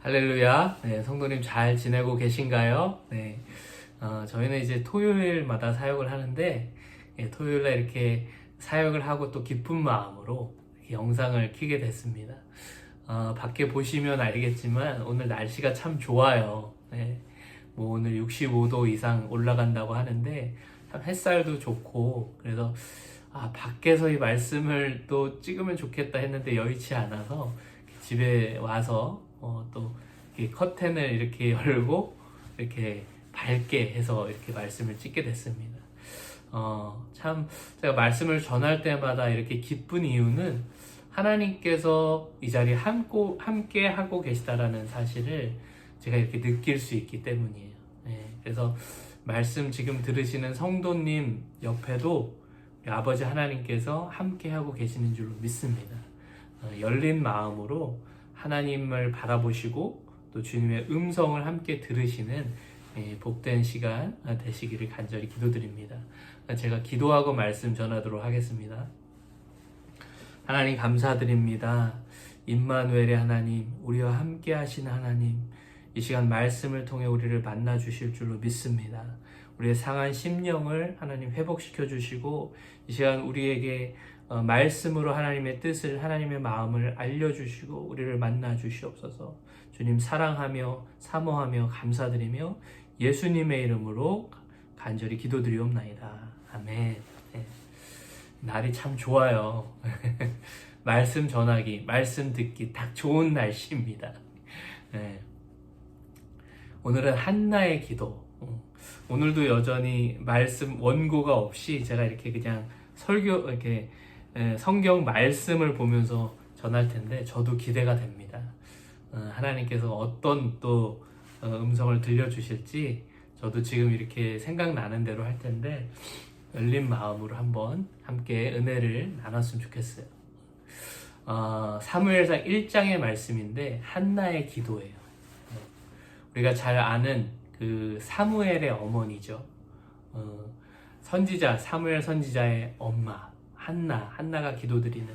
할렐루야. 네, 성도님 잘 지내고 계신가요? 네, 저희는 이제 토요일마다 사역을 하는데, 토요일에 이렇게 사역을 하고 또 기쁜 마음으로 이렇게 영상을 켜게 됐습니다. 밖에 보시면 알겠지만 오늘 날씨가 참 좋아요. 네, 뭐 오늘 65도 이상 올라간다고 하는데 참 햇살도 좋고, 그래서 밖에서 이 말씀을 또 찍으면 좋겠다 했는데 여의치 않아서 집에 와서 또 이 커튼을 이렇게 열고 이렇게 밝게 해서 이렇게 말씀을 찍게 됐습니다. 참 제가 말씀을 전할 때마다 이렇게 기쁜 이유는 하나님께서 이 자리에 함께 하고 계시다라는 사실을 제가 이렇게 느낄 수 있기 때문이에요. 네, 그래서 말씀 지금 들으시는 성도님 옆에도 우리 아버지 하나님께서 함께 하고 계시는 줄로 믿습니다. 열린 마음으로 하나님을 바라보시고 또 주님의 음성을 함께 들으시는 복된 시간 되시기를 간절히 기도드립니다. 제가 기도하고 말씀 전하도록 하겠습니다. 하나님 감사드립니다. 임마누엘의 하나님, 우리와 함께 하시는 하나님, 이 시간 말씀을 통해 우리를 만나 주실 줄로 믿습니다. 우리의 상한 심령을 하나님 회복시켜 주시고 이 시간 우리에게 말씀으로 하나님의 뜻을, 하나님의 마음을 알려주시고 우리를 만나 주시옵소서. 주님 사랑하며 사모하며 감사드리며 예수님의 이름으로 간절히 기도드리옵나이다. 아멘. 네. 날이 참 좋아요. 말씀 전하기, 말씀 듣기 딱 좋은 날씨입니다. 네. 오늘은 한나의 기도. 오늘도 여전히 말씀 원고가 없이 제가 이렇게 그냥 이렇게 성경 말씀을 보면서 전할 텐데 저도 기대가 됩니다. 하나님께서 어떤 또 음성을 들려주실지 저도 지금 이렇게 생각나는 대로 할 텐데 열린 마음으로 한번 함께 은혜를 나눴으면 좋겠어요. 사무엘상 1장의 말씀인데 한나의 기도예요. 우리가 잘 아는 그 사무엘의 어머니죠. 선지자, 사무엘 선지자의 엄마 한나가 기도드리는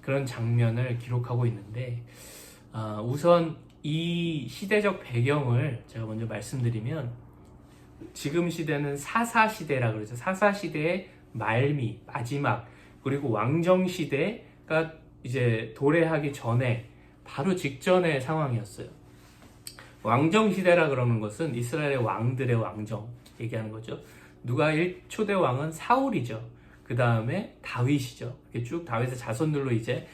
그런 장면을 기록하고 있는데, 우선 이 시대적 배경을 제가 먼저 말씀드리면, 지금 시대는 사사시대라 그러죠. 사사시대의 말미, 마지막, 그리고 왕정시대가 이제 도래하기 전에 바로 직전의 상황이었어요. 왕정시대라 그러는 것은 이스라엘의 왕들의 왕정 얘기하는 거죠. 누가 1초대 왕은 사울이죠. 그 다음에 다윗이죠. 이렇게 쭉 다윗의 자손들로 이제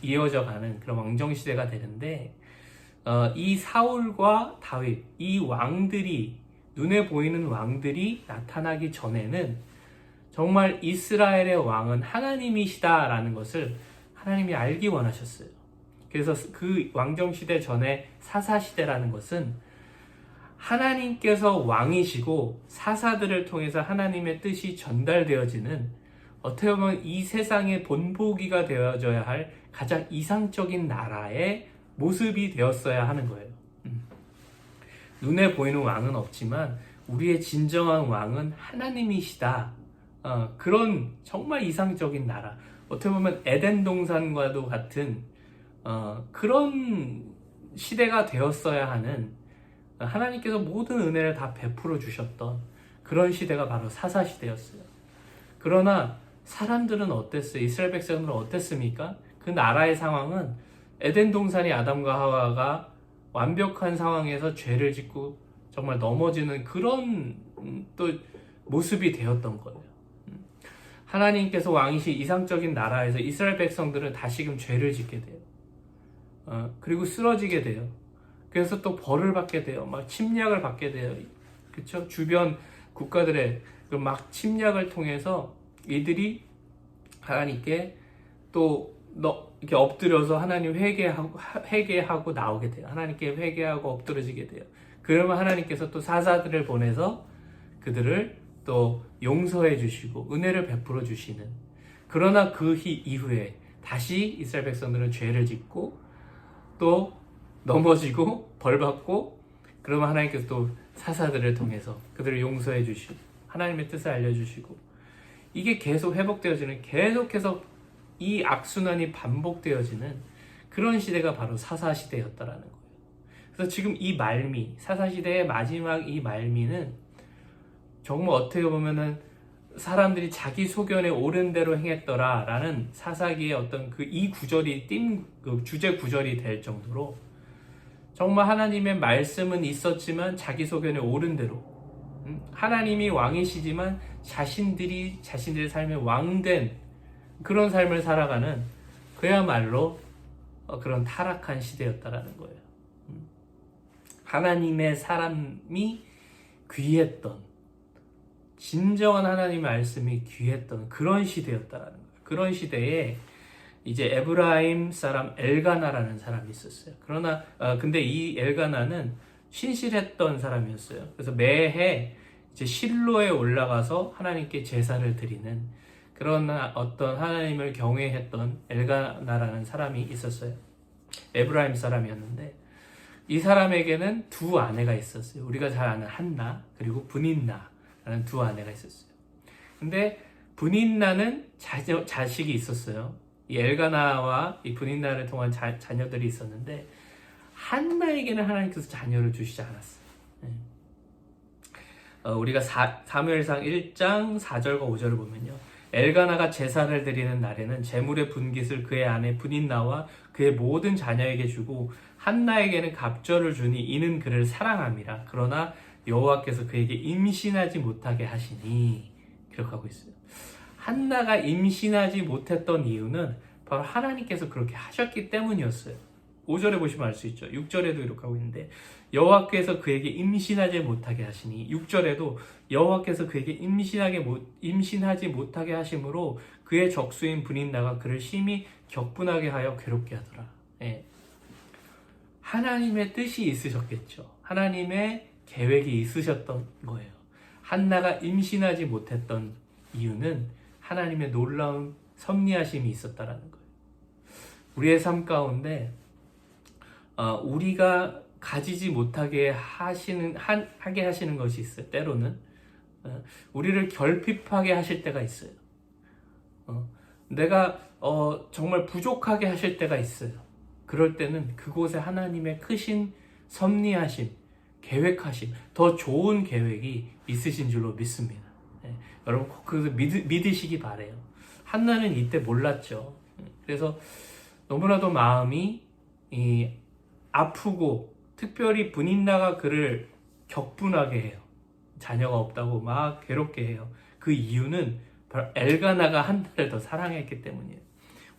이어져 가는 그런 왕정시대가 되는데, 이 사울과 다윗, 이 왕들이, 눈에 보이는 왕들이 나타나기 전에는 정말 이스라엘의 왕은 하나님이시다라는 것을 하나님이 알기 원하셨어요. 그래서 그 왕정시대 전에 사사시대라는 것은 하나님께서 왕이시고 사사들을 통해서 하나님의 뜻이 전달되어지는, 어떻게 보면 이 세상의 본보기가 되어져야 할 가장 이상적인 나라의 모습이 되었어야 하는 거예요. 눈에 보이는 왕은 없지만 우리의 진정한 왕은 하나님이시다. 그런 정말 이상적인 나라, 어떻게 보면 에덴 동산과도 같은 그런 시대가 되었어야 하는, 하나님께서 모든 은혜를 다 베풀어 주셨던 그런 시대가 바로 사사시대였어요. 그러나 사람들은 어땠어요? 이스라엘 백성들은 어땠습니까? 그 나라의 상황은 에덴 동산이 아담과 하와가 완벽한 상황에서 죄를 짓고 정말 넘어지는 그런 또 모습이 되었던 거예요. 하나님께서 왕이시 이상적인 나라에서 이스라엘 백성들은 다시금 죄를 짓게 돼요. 그리고 쓰러지게 돼요. 그래서 또 벌을 받게 돼요. 막 침략을 받게 돼요. 그렇죠? 주변 국가들의 막 침략을 통해서 이들이 하나님께 또 이렇게 엎드려서 하나님 회개하고 나오게 돼요. 하나님께 회개하고 엎드러지게 돼요. 그러면 하나님께서 또 사사들을 보내서 그들을 또 용서해 주시고 은혜를 베풀어 주시는, 그러나 그 이후에 다시 이스라엘 백성들은 죄를 짓고 또 넘어지고 벌받고, 그러면 하나님께서 또 사사들을 통해서 그들을 용서해 주시고 하나님의 뜻을 알려주시고, 이게 계속 회복되어지는, 계속해서 이 악순환이 반복되어지는 그런 시대가 바로 사사시대였다라는 거예요. 그래서 지금 이 말미, 사사시대의 마지막 이 말미는 정말 어떻게 보면은 사람들이 자기 소견에 옳은 대로 행했더라 라는 사사기의 어떤 그 이 구절이 그 주제 구절이 될 정도로 정말 하나님의 말씀은 있었지만 자기 소견에 옳은 대로, 하나님이 왕이시지만 자신들이 자신들의 삶에 왕된 그런 삶을 살아가는 그야말로 그런 타락한 시대였다라는 거예요. 하나님의 사람이 귀했던, 진정한 하나님의 말씀이 귀했던 그런 시대였다라는 거예요. 그런 시대에 이제 에브라임 사람 엘가나라는 사람이 있었어요. 그러나 근데 이 엘가나는 신실했던 사람이었어요. 그래서 매해 이제 실로에 올라가서 하나님께 제사를 드리는 그런 어떤 하나님을 경외했던 엘가나라는 사람이 있었어요. 에브라임 사람이었는데 이 사람에게는 두 아내가 있었어요. 우리가 잘 아는 한나 그리고 브닌나라는 두 아내가 있었어요. 근데 브닌나는 자식이 있었어요. 이 엘가나와 이 브닌나를 통한 자녀들이 있었는데 한나에게는 하나님께서 자녀를 주시지 않았어요. 우리가 사무엘상 1장 4절과 5절을 보면요. 엘가나가 제사를 드리는 날에는 제물의 분깃을 그의 아내 브닌나와 그의 모든 자녀에게 주고 한나에게는 갑절을 주니 이는 그를 사랑함이라. 그러나 여호와께서 그에게 임신하지 못하게 하시니 기록하고 있어요. 한나가 임신하지 못했던 이유는 바로 하나님께서 그렇게 하셨기 때문이었어요. 5절에 보시면 알 수 있죠. 6절에도 이렇게 하고 있는데 여호와께서 그에게 임신하지 못하게 하시니 6절에도 여호와께서 그에게 임신하지 못하게 하심으로 그의 적수인 브닌나가 그를 심히 격분하게 하여 괴롭게 하더라. 예. 하나님의 뜻이 있으셨겠죠. 하나님의 계획이 있으셨던 거예요. 한나가 임신하지 못했던 이유는 하나님의 놀라운 섭리하심이 있었다라는 거예요. 우리의 삶 가운데 우리가 가지지 못하게 하게 하시는 것이 있어요. 때로는 우리를 결핍하게 하실 때가 있어요. 내가 정말 부족하게 하실 때가 있어요. 그럴 때는 그곳에 하나님의 크신 섭리하심, 계획하심, 더 좋은 계획이 있으신 줄로 믿습니다. 여러분 꼭 그것을 믿으시기 바래요. 한나는 이때 몰랐죠. 그래서 너무나도 마음이 아프고 특별히 브닌나가 그를 격분하게 해요. 자녀가 없다고 막 괴롭게 해요. 그 이유는 바로 엘가나가 한나를 더 사랑했기 때문이에요.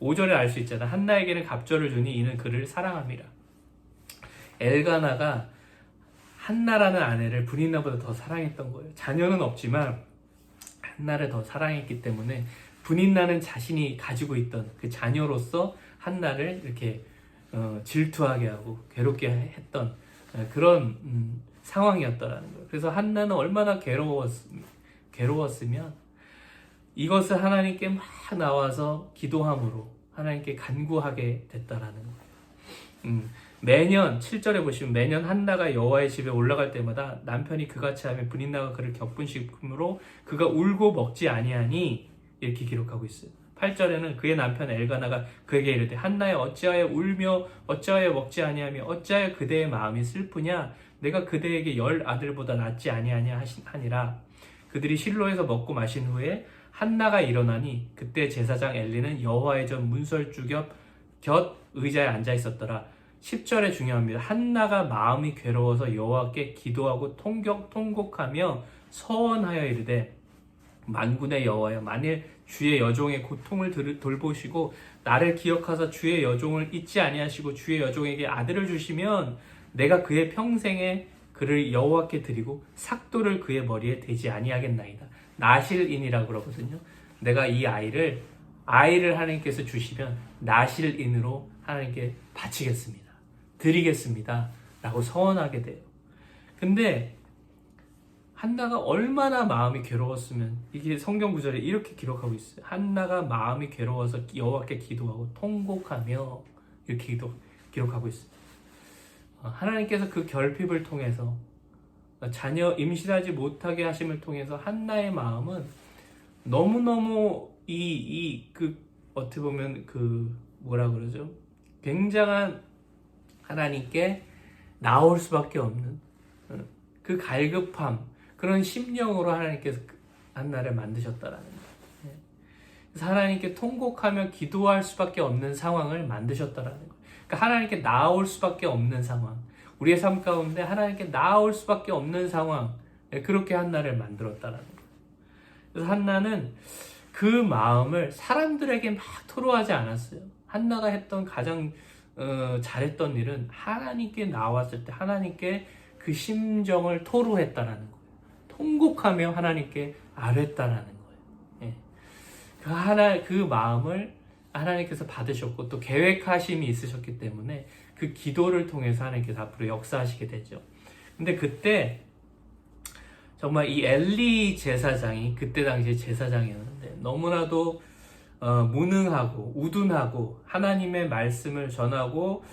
5절에 알 수 있잖아. 한나에게는 갑절을 주니 이는 그를 사랑함이라. 엘가나가 한나라는 아내를 브닌나보다 더 사랑했던 거예요. 자녀는 없지만 한나를 더 사랑했기 때문에 브닌나는 자신이 가지고 있던 그 자녀로서 한나를 이렇게 질투하게 하고 괴롭게 했던 그런 상황이었다라는 거예요. 그래서 한나는 얼마나 괴로웠으면 이것을 하나님께 막 나와서 기도함으로 하나님께 간구하게 됐다라는 거예요. 매년 7절에 보시면 매년 한나가 여호와의 집에 올라갈 때마다 남편이 그같이 하면 브닌나가 그를 격분시킴으로 그가 울고 먹지 아니하니 이렇게 기록하고 있어요. 8절에는 그의 남편 엘가나가 그에게 이르되 한나여 어찌하여 울며 어찌하여 먹지 아니하며 어찌하여 그대의 마음이 슬프냐 내가 그대에게 10 아들보다 낫지 아니하냐 하니라. 그들이 실로에서 먹고 마신 후에 한나가 일어나니 그때 제사장 엘리는 여호와의 전 문설주 곁 의자에 앉아 있었더라. 10절에 중요합니다. 한나가 마음이 괴로워서 여호와께 기도하고 통곡하며 서원하여 이르되 만군의 여호와여 만일 주의 여종의 고통을 돌보시고 나를 기억하사 주의 여종을 잊지 아니하시고 주의 여종에게 아들을 주시면 내가 그의 평생에 그를 여호와께 드리고 삭도를 그의 머리에 대지 아니하겠나이다. 나실인이라고 그러거든요. 내가 이 아이를 하나님께서 주시면 나실인으로 하나님께 바치겠습니다. 드리겠습니다. 라고 서원하게 돼요. 근데 한나가 얼마나 마음이 괴로웠으면 이게 성경 구절에 이렇게 기록하고 있어요. 한나가 마음이 괴로워서 여호와께 기도하고 통곡하며 이렇게 기록하고 있어요. 하나님께서 그 결핍을 통해서 자녀 임신하지 못하게 하심을 통해서 한나의 마음은 너무너무 어떻게 보면 뭐라 그러죠? 굉장한 하나님께 나올 수밖에 없는 그 갈급함, 그런 심령으로 하나님께서 한나를 만드셨다라는 거예요. 그래서 하나님께 통곡하며 기도할 수밖에 없는 상황을 만드셨다라는 거예요. 그러니까 하나님께 나올 수밖에 없는 상황, 우리의 삶 가운데 하나님께 나올 수밖에 없는 상황, 그렇게 한나를 만들었다라는 거예요. 그래서 한나는 그 마음을 사람들에게 막 토로하지 않았어요. 한나가 했던 가장 잘했던 일은 하나님께 나왔을 때 하나님께 그 심정을 토로했다라는 거예요. 통곡하며 하나님께 아뢰었다라는 거예요. 예. 그 마음을 하나님께서 받으셨고 또 계획하심이 있으셨기 때문에 그 기도를 통해서 하나님께서 앞으로 역사하시게 되죠. 근데 그때 정말 이 엘리 제사장이 그때 당시에 제사장이었는데 너무나도 무능하고 우둔하고 하나님의 말씀을 전하고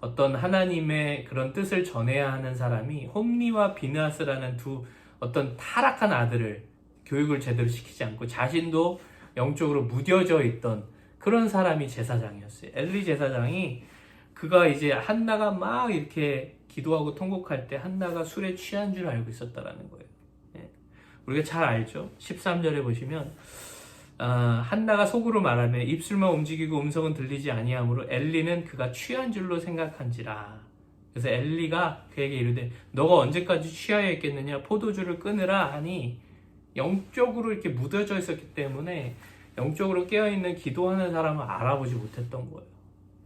어떤 하나님의 그런 뜻을 전해야 하는 사람이 홈리와 비느하스라는 두 어떤 타락한 아들을 교육을 제대로 시키지 않고 자신도 영적으로 무뎌져 있던 그런 사람이 제사장이었어요. 엘리 제사장이 그가 이제 한나가 막 이렇게 기도하고 통곡할 때 한나가 술에 취한 줄 알고 있었다라는 거예요. 예. 우리가 잘 알죠. 13절에 보시면 한나가 속으로 말하며 입술만 움직이고 음성은 들리지 아니하므로 엘리는 그가 취한 줄로 생각한지라. 그래서 엘리가 그에게 이르되 너가 언제까지 취하여 있겠느냐, 포도주를 끊으라 하니 영적으로 이렇게 묻어져 있었기 때문에 영적으로 깨어있는 기도하는 사람을 알아보지 못했던 거예요.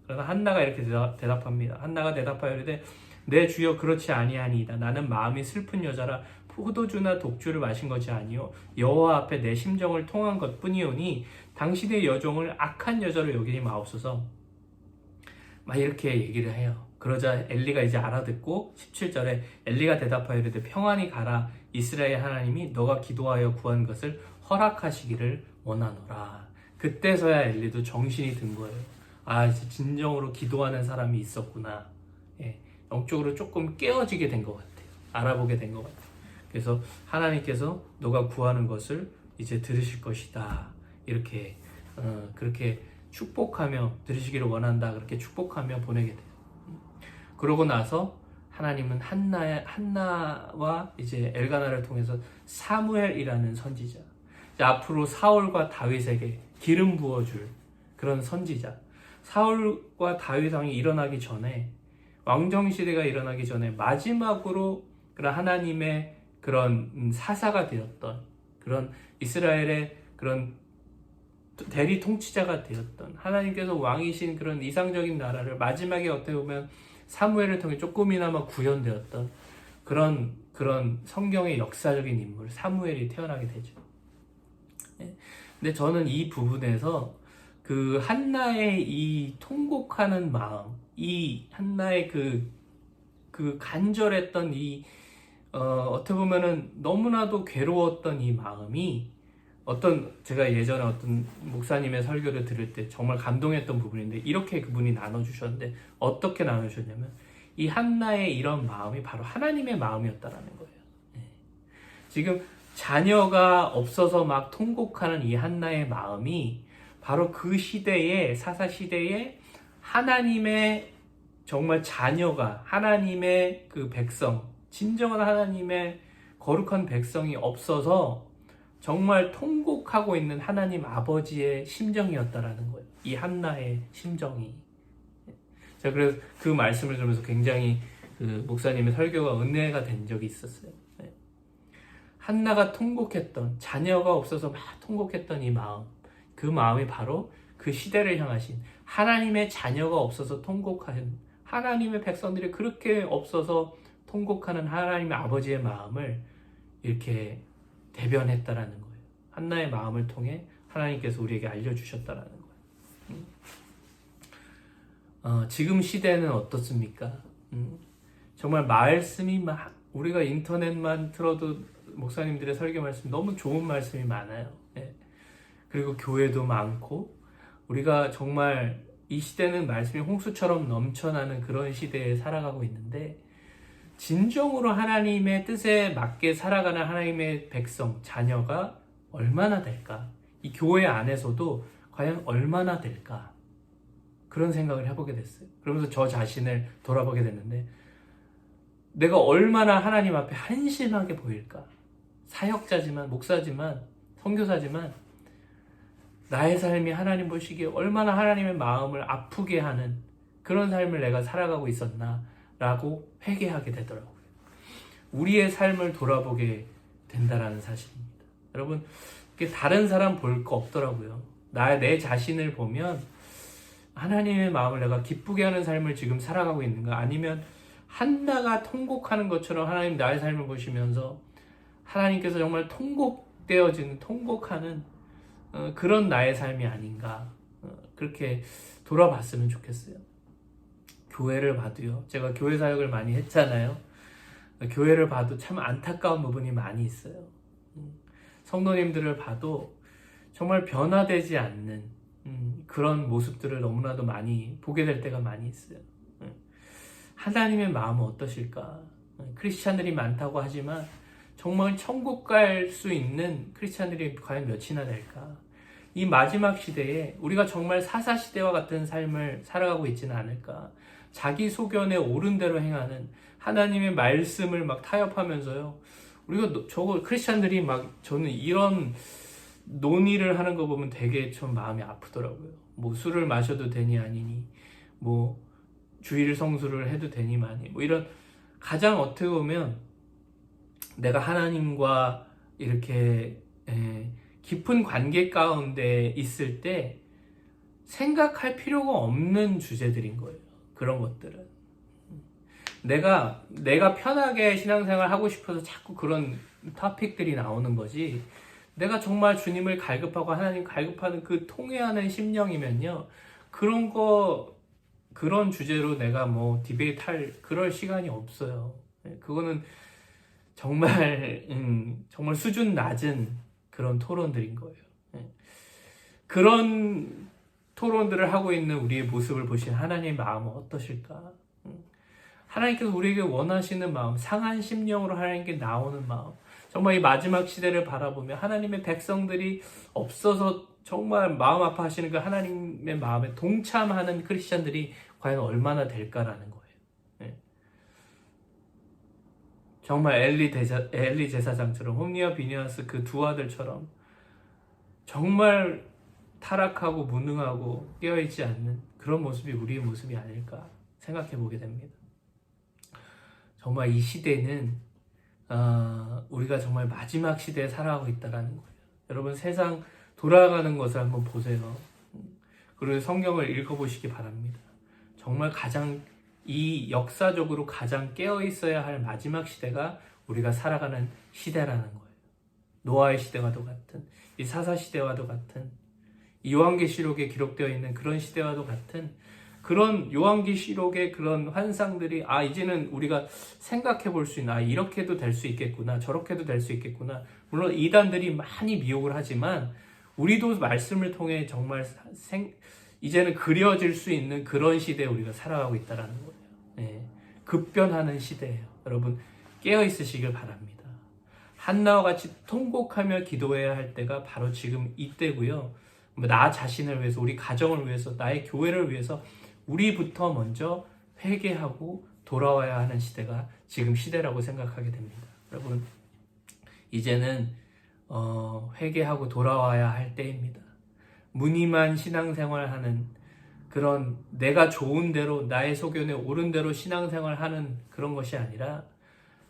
그래서 한나가 이렇게 대답합니다. 한나가 대답하여 이르되 내 주여 그렇지 아니하니이다. 나는 마음이 슬픈 여자라 포도주나 독주를 마신 것이 아니요 여호와 앞에 내 심정을 통한 것뿐이오니 당신의 여종을 악한 여자로 여기니 마옵소서. 막 이렇게 얘기를 해요. 그러자 엘리가 이제 알아듣고 17절에 엘리가 대답하여 이르되 평안히 가라. 이스라엘 하나님이 너가 기도하여 구한 것을 허락하시기를 원하노라. 그때서야 엘리도 정신이 든 거예요. 진정으로 기도하는 사람이 있었구나. 예, 영적으로 조금 깨어지게 된 것 같아요. 알아보게 된 것 같아요. 그래서 하나님께서 너가 구하는 것을 이제 들으실 것이다. 이렇게 그렇게 축복하며 들으시기를 원한다. 그렇게 축복하며 보내게 돼요. 그러고 나서 하나님은 한나와 이제 엘가나를 통해서 사무엘이라는 선지자, 앞으로 사울과 다윗에게 기름 부어줄 그런 선지자, 사울과 다윗 왕이 일어나기 전에, 왕정 시대가 일어나기 전에 마지막으로 그런 하나님의 그런 사사가 되었던, 그런 이스라엘의 그런 대리 통치자가 되었던, 하나님께서 왕이신 그런 이상적인 나라를 마지막에 어떻게 보면 사무엘을 통해 조금이나마 구현되었던 그런 성경의 역사적인 인물 사무엘이 태어나게 되죠. 근데 저는 이 부분에서 그 한나의 이 통곡하는 마음, 이 한나의 그 간절했던 이 어떻게 보면은 너무나도 괴로웠던 이 마음이 제가 예전에 어떤 목사님의 설교를 들을 때 정말 감동했던 부분인데, 이렇게 그분이 나눠주셨는데, 어떻게 나눠주셨냐면, 이 한나의 이런 마음이 바로 하나님의 마음이었다라는 거예요. 지금 자녀가 없어서 막 통곡하는 이 한나의 마음이 바로 그 시대에, 사사 시대에 하나님의 정말 자녀가, 하나님의 그 백성, 진정한 하나님의 거룩한 백성이 없어서 정말 통곡하고 있는 하나님 아버지의 심정이었다라는 거예요. 이 한나의 심정이. 자, 그래서 그 말씀을 들으면서 굉장히 그 목사님의 설교가 은혜가 된 적이 있었어요. 한나가 통곡했던, 자녀가 없어서 막 통곡했던 이 마음, 그 마음이 바로 그 시대를 향하신 하나님의 자녀가 없어서 통곡하는, 하나님의 백성들이 그렇게 없어서 통곡하는 하나님의 아버지의 마음을 이렇게 대변했다라는 거예요. 한나의 마음을 통해 하나님께서 우리에게 알려주셨다라는 거예요. 지금 시대는 어떻습니까? 정말 말씀이 막, 우리가 인터넷만 틀어도 목사님들의 설교 말씀 너무 좋은 말씀이 많아요. 그리고 교회도 많고, 우리가 정말 이 시대는 말씀이 홍수처럼 넘쳐나는 그런 시대에 살아가고 있는데, 진정으로 하나님의 뜻에 맞게 살아가는 하나님의 백성, 자녀가 얼마나 될까? 이 교회 안에서도 과연 얼마나 될까? 그런 생각을 해보게 됐어요. 그러면서 저 자신을 돌아보게 됐는데, 내가 얼마나 하나님 앞에 한심하게 보일까? 사역자지만, 목사지만, 선교사지만 나의 삶이 하나님 보시기에 얼마나 하나님의 마음을 아프게 하는 그런 삶을 내가 살아가고 있었나 라고 회개하게 되더라고요. 우리의 삶을 돌아보게 된다라는 사실입니다. 여러분, 다른 사람 볼 거 없더라고요. 내 자신을 보면 하나님의 마음을 내가 기쁘게 하는 삶을 지금 살아가고 있는가, 아니면 한나가 통곡하는 것처럼 하나님 나의 삶을 보시면서 하나님께서 정말 통곡하는 그런 나의 삶이 아닌가, 그렇게 돌아봤으면 좋겠어요. 교회를 봐도요, 제가 교회 사역을 많이 했잖아요. 교회를 봐도 참 안타까운 부분이 많이 있어요. 성도님들을 봐도 정말 변화되지 않는 그런 모습들을 너무나도 많이 보게 될 때가 많이 있어요. 하나님의 마음은 어떠실까? 크리스찬들이 많다고 하지만 정말 천국 갈 수 있는 크리스찬들이 과연 몇이나 될까? 이 마지막 시대에 우리가 정말 사사시대와 같은 삶을 살아가고 있지는 않을까? 자기 소견에 옳은 대로 행하는 하나님의 말씀을 막 타협하면서요, 우리가 크리스찬들이 막, 저는 이런 논의를 하는 거 보면 되게 좀 마음이 아프더라고요. 뭐 술을 마셔도 되니 아니니, 뭐 주일 성수를 해도 되니 마니, 뭐 이런, 가장 어떻게 보면 내가 하나님과 이렇게 깊은 관계 가운데 있을 때 생각할 필요가 없는 주제들인 거예요. 그런 것들은 내가 편하게 신앙생활 하고 싶어서 자꾸 그런 토픽들이 나오는 거지, 내가 정말 주님을 갈급하고 하나님 갈급하는 그 통회하는 심령이면요, 그런 주제로 내가 뭐 디베이트 할 그럴 시간이 없어요. 그거는 정말 정말 수준 낮은 그런 토론들인 거예요. 그런 토론들을 하고 있는 우리의 모습을 보신 하나님의 마음은 어떠실까? 하나님께서 우리에게 원하시는 마음, 상한 심령으로 하나님께 나오는 마음, 정말 이 마지막 시대를 바라보며 하나님의 백성들이 없어서 정말 마음 아파하시는 그 하나님의 마음에 동참하는 크리스찬들이 과연 얼마나 될까라는 거예요. 정말 엘리 제사장처럼, 홈리와 비니아스 그 두 아들처럼 정말 타락하고 무능하고 깨어있지 않는 그런 모습이 우리의 모습이 아닐까 생각해 보게 됩니다. 정말 이 시대는 우리가 정말 마지막 시대에 살아가고 있다는 거예요. 여러분, 세상 돌아가는 것을 한번 보세요. 그리고 성경을 읽어보시기 바랍니다. 정말 이 역사적으로 가장 깨어있어야 할 마지막 시대가 우리가 살아가는 시대라는 거예요. 노아의 시대와도 같은, 이 사사시대와도 같은, 요한계시록에 기록되어 있는 그런 시대와도 같은 그런 요한계시록의 그런 환상들이 이제는 우리가 생각해 볼 수 있나, 이렇게도 될 수 있겠구나, 저렇게도 될 수 있겠구나. 물론 이단들이 많이 미혹을 하지만 우리도 말씀을 통해 정말 이제는 그려질 수 있는 그런 시대에 우리가 살아가고 있다는 거예요. 급변하는 시대예요. 여러분, 깨어 있으시길 바랍니다. 한나와 같이 통곡하며 기도해야 할 때가 바로 지금 이때고요. 나 자신을 위해서, 우리 가정을 위해서, 나의 교회를 위해서 우리부터 먼저 회개하고 돌아와야 하는 시대가 지금 시대라고 생각하게 됩니다. 여러분, 이제는 회개하고 돌아와야 할 때입니다. 무늬만 신앙생활하는, 그런 내가 좋은 대로, 나의 소견에 옳은 대로 신앙생활하는 그런 것이 아니라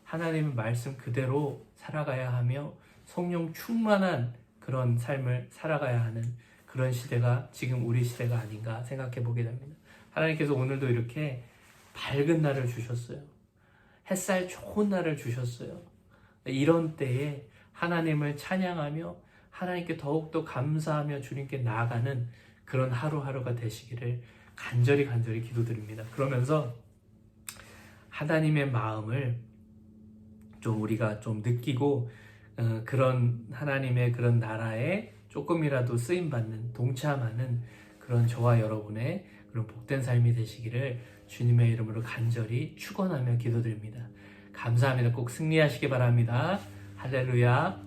하나님의 말씀 그대로 살아가야 하며 성령 충만한 그런 삶을 살아가야 하는 그런 시대가 지금 우리 시대가 아닌가 생각해 보게 됩니다. 하나님께서 오늘도 이렇게 밝은 날을 주셨어요. 햇살 좋은 날을 주셨어요. 이런 때에 하나님을 찬양하며 하나님께 더욱더 감사하며 주님께 나아가는 그런 하루하루가 되시기를 간절히 기도드립니다. 그러면서 하나님의 마음을 좀 우리가 좀 느끼고 그런 하나님의 그런 나라에 조금이라도 쓰임받는, 동참하는 그런 저와 여러분의 그런 복된 삶이 되시기를 주님의 이름으로 간절히 축원하며 기도드립니다. 감사합니다. 꼭 승리하시기 바랍니다. 할렐루야.